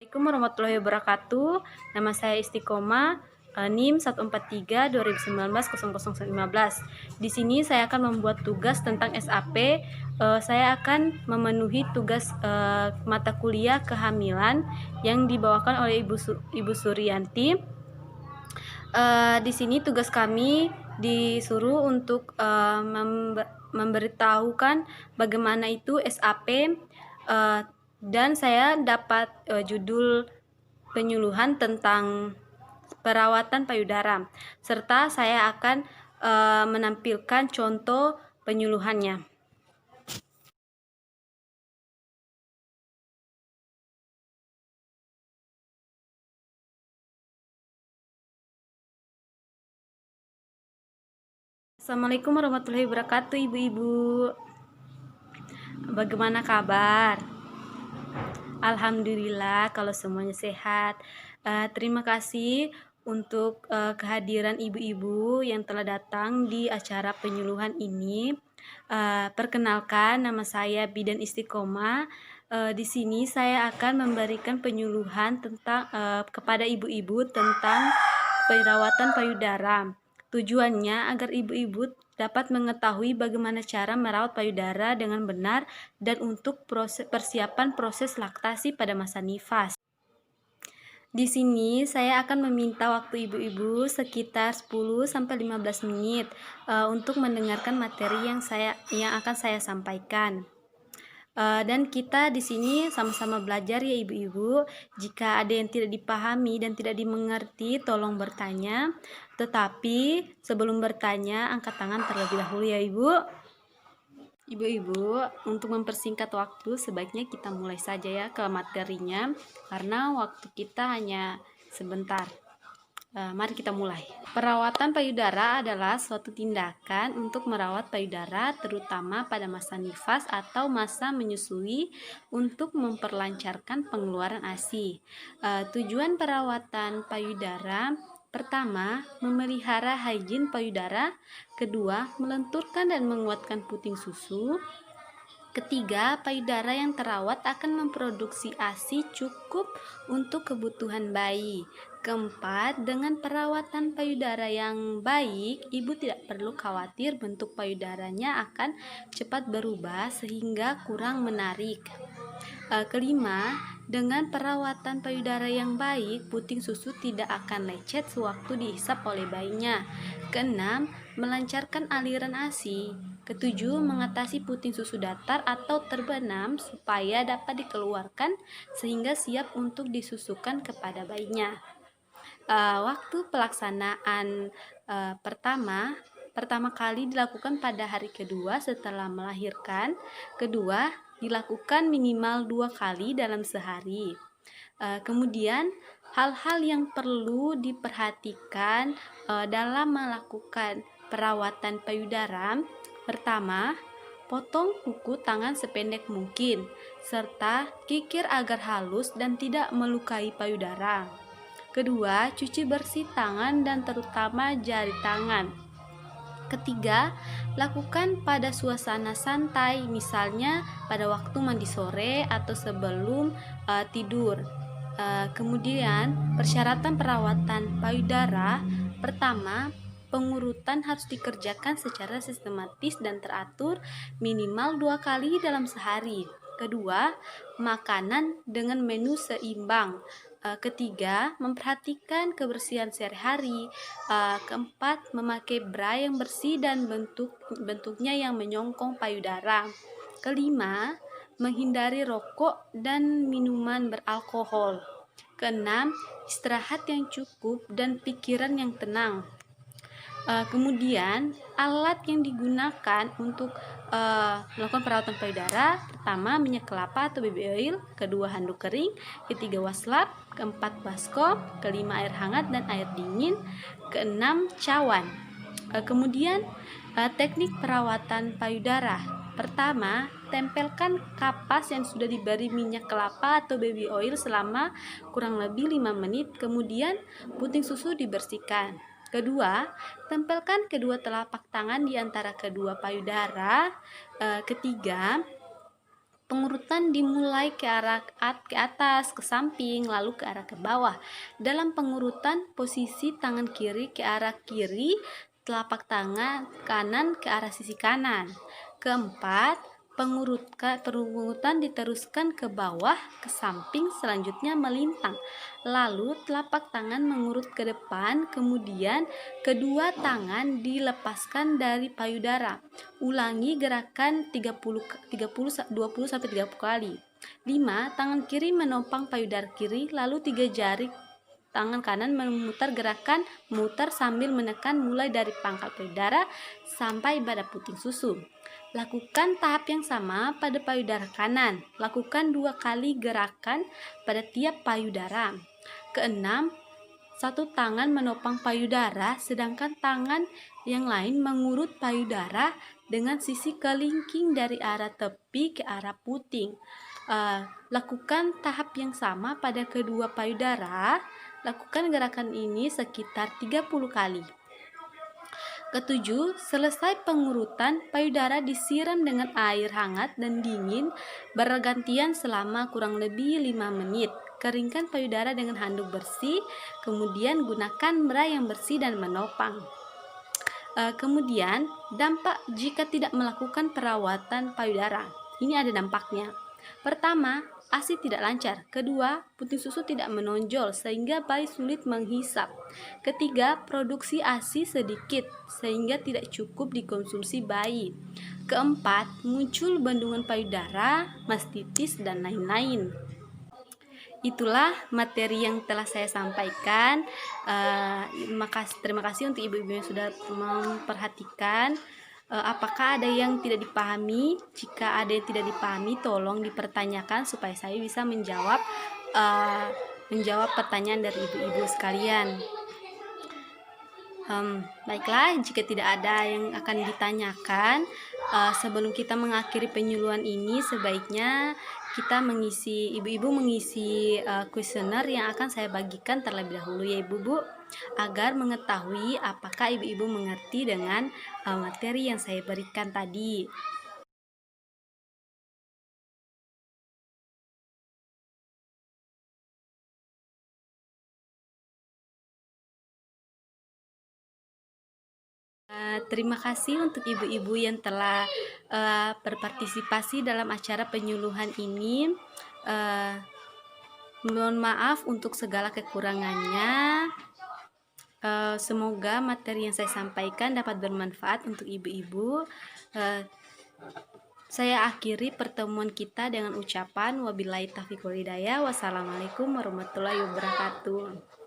Assalamualaikum warahmatullahi wabarakatuh. Nama saya Istiqomah, NIM 143 2019 0015. Di sini saya akan membuat tugas tentang SAP. Saya akan memenuhi tugas mata kuliah kehamilan yang dibawakan oleh Ibu Suryanti. Di sini tugas kami disuruh untuk memberitahukan bagaimana itu SAP, dan saya dapat judul penyuluhan tentang perawatan payudara, serta saya akan menampilkan contoh penyuluhannya. Assalamualaikum warahmatullahi wabarakatuh, ibu-ibu. Bagaimana kabar? Alhamdulillah kalau semuanya sehat. Terima kasih untuk kehadiran ibu-ibu yang telah datang di acara penyuluhan ini. Perkenalkan, nama saya Bidan Istiqomah. Di sini saya akan memberikan penyuluhan tentang kepada ibu-ibu tentang perawatan payudara. Tujuannya agar ibu-ibu dapat mengetahui bagaimana cara merawat payudara dengan benar dan untuk persiapan proses laktasi pada masa nifas. Di sini saya akan meminta waktu ibu-ibu sekitar 10-15 menit untuk mendengarkan materi yang akan saya sampaikan. Dan kita di sini sama-sama belajar ya ibu-ibu. Jika ada yang tidak dipahami dan tidak dimengerti, tolong bertanya. Tetapi sebelum bertanya, angkat tangan terlebih dahulu ya ibu. Ibu-ibu, untuk mempersingkat waktu, sebaiknya kita mulai saja ya ke materinya, karena waktu kita hanya sebentar. Mari kita mulai. Perawatan payudara adalah suatu tindakan untuk merawat payudara terutama pada masa nifas atau masa menyusui untuk memperlancarkan pengeluaran ASI. Tujuan perawatan payudara: pertama, memelihara higien payudara. Kedua, melenturkan dan menguatkan puting susu. Ketiga, payudara yang terawat akan memproduksi ASI cukup untuk kebutuhan bayi. Keempat, dengan perawatan payudara yang baik, ibu tidak perlu khawatir bentuk payudaranya akan cepat berubah sehingga kurang menarik. Kelima, dengan perawatan payudara yang baik, puting susu tidak akan lecet sewaktu dihisap oleh bayinya. Keenam, melancarkan aliran ASI. Ketujuh, mengatasi puting susu datar atau terbenam supaya dapat dikeluarkan sehingga siap untuk disusukan kepada bayinya. Waktu pelaksanaan pertama kali dilakukan pada hari kedua setelah melahirkan. Kedua, dilakukan minimal 2 kali dalam sehari. Kemudian hal-hal yang perlu diperhatikan dalam melakukan perawatan payudara: pertama, potong kuku tangan sependek mungkin, serta kikir agar halus dan tidak melukai payudara. Kedua, cuci bersih tangan dan terutama jari tangan. Ketiga, lakukan pada suasana santai, misalnya pada waktu mandi sore atau sebelum tidur. Kemudian, persyaratan perawatan payudara: pertama, pengurutan harus dikerjakan secara sistematis dan teratur minimal 2 kali dalam sehari. Kedua, makanan dengan menu seimbang. Ketiga, memperhatikan kebersihan sehari-hari. Keempat, memakai bra yang bersih dan bentuknya yang menyongkong payudara. Kelima, menghindari rokok dan minuman beralkohol. Keenam, istirahat yang cukup dan pikiran yang tenang. Kemudian alat yang digunakan untuk melakukan perawatan payudara: pertama, minyak kelapa atau baby oil. Kedua, handuk kering. Ketiga, waslap. Keempat, baskom. Kelima, air hangat dan air dingin. Keenam, cawan. Kemudian teknik perawatan payudara: pertama, tempelkan kapas yang sudah diberi minyak kelapa atau baby oil selama kurang lebih 5 menit. Kemudian puting susu dibersihkan. Kedua, tempelkan kedua telapak tangan di antara kedua payudara. Ketiga, Pengurutan dimulai ke arah ke atas, ke samping, lalu ke arah ke bawah. Dalam pengurutan, posisi tangan kiri ke arah kiri, telapak tangan kanan ke arah sisi kanan. Keempat, pengurutan diteruskan ke bawah, ke samping, selanjutnya melintang. Lalu telapak tangan mengurut ke depan, kemudian kedua tangan dilepaskan dari payudara. Ulangi gerakan 20 sampai 30 kali. 5. Tangan kiri menopang payudara kiri, lalu 3 jari tangan kanan memutar sambil menekan mulai dari pangkal payudara sampai pada puting susu. Lakukan tahap yang sama pada payudara kanan. Lakukan 2 kali gerakan pada tiap payudara. Keenam, satu tangan menopang payudara, sedangkan tangan yang lain mengurut payudara dengan sisi kelingking dari arah tepi ke arah puting. Lakukan tahap yang sama pada kedua payudara. Lakukan gerakan ini sekitar 30 kali. Ketujuh, selesai pengurutan, payudara disiram dengan air hangat dan dingin bergantian selama kurang lebih 5 menit. Keringkan payudara dengan handuk bersih, kemudian gunakan bra yang bersih dan menopang. Kemudian, dampak jika tidak melakukan perawatan payudara. Ini ada dampaknya. Pertama, ASI tidak lancar. Kedua, puting susu tidak menonjol sehingga bayi sulit menghisap. Ketiga, produksi ASI sedikit sehingga tidak cukup dikonsumsi bayi. Keempat, muncul bendungan payudara, mastitis, dan lain-lain. Itulah materi yang telah saya sampaikan. Terima kasih untuk ibu-ibu yang sudah memperhatikan. Apakah ada yang tidak dipahami? Jika ada yang tidak dipahami, tolong dipertanyakan supaya saya bisa menjawab pertanyaan dari ibu-ibu sekalian. Baiklah, jika tidak ada yang akan ditanyakan, sebelum kita mengakhiri penyuluhan ini, sebaiknya kita ibu-ibu mengisi kuesioner yang akan saya bagikan terlebih dahulu ya ibu-ibu, agar mengetahui apakah ibu-ibu mengerti dengan materi yang saya berikan tadi. Terima kasih untuk ibu-ibu yang telah berpartisipasi dalam acara penyuluhan ini. Mohon maaf untuk segala kekurangannya. Semoga materi yang saya sampaikan dapat bermanfaat untuk ibu-ibu. Saya akhiri pertemuan kita dengan ucapan wabillahi taufiq wal hidayah. Wassalamualaikum warahmatullahi wabarakatuh.